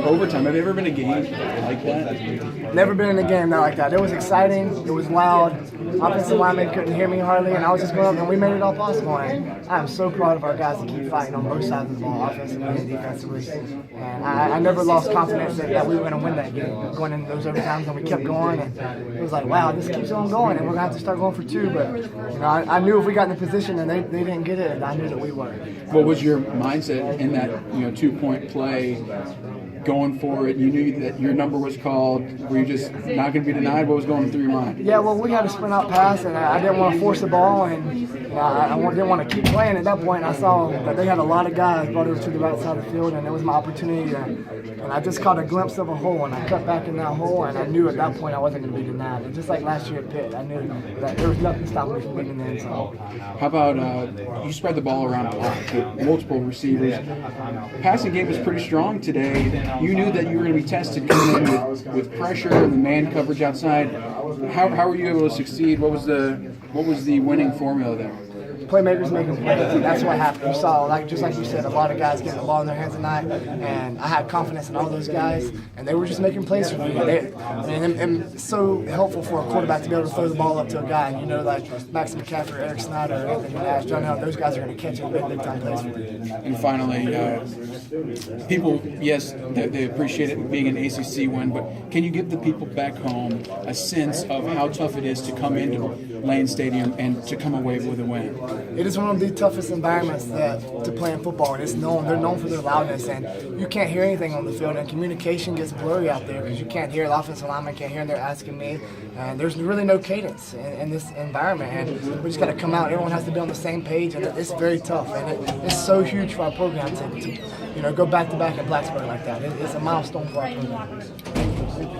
overtime. Have you ever been in a game like that? Never been in a game like that. It was exciting. It was loud. Offensive linemen couldn't hear me hardly, and I was just going up, and we made it all possible. And I am so proud of our guys to keep fighting on both sides of the ball, offensively and defensively. And I never lost confidence that we were going to win that game going into those overtimes, and we kept going. And it was like, wow, this keeps on going, and we're going to have to start going for two. But I knew if we got in the position and they didn't get it, I knew that we were. What was your mindset in that 2-point play? Going for it, you knew that your number was called. Were you just not going to be denied? What was going through your mind? Yeah, well, we had a sprint out pass, and I didn't want to force the ball, and I didn't want to keep playing at that point. I saw that they had a lot of guys brought over to the right side of the field, and it was my opportunity. And I just caught a glimpse of a hole, and I cut back in that hole, and I knew at that point I wasn't going to be denied. And just like last year at Pitt, I knew that there was nothing stopping me from getting in the end zone. How about you spread the ball around a lot with multiple receivers? Passing game was pretty strong today. You knew that you were going to be tested coming in with pressure and the man coverage outside. How were you able to succeed? What was the winning formula there? Playmakers making plays. That's what happened. You saw, just like you said, a lot of guys getting the ball in their hands tonight, and I had confidence in all those guys, and they were just making plays for me. And it's so helpful for a quarterback to be able to throw the ball up to a guy, like Max McCaffrey, Eric Snyder, Anthony Nash, John Allen. Those guys are going to catch it and make big-time plays for you. And finally, people, yes, they appreciate it being an ACC win, but can you give the people back home a sense of how tough it is to come into Lane Stadium and to come away with a win? It is one of the toughest environments to play in football, and they're known for their loudness, and you can't hear anything on the field, and communication gets blurry out there because you can't hear, the offensive lineman can't hear, and they're asking me, and there's really no cadence in this environment, and we just got to come out. Everyone has to be on the same page, and it's very tough, and it's so huge for our program to go back-to-back in Blacksburg like that. It's a milestone for our program.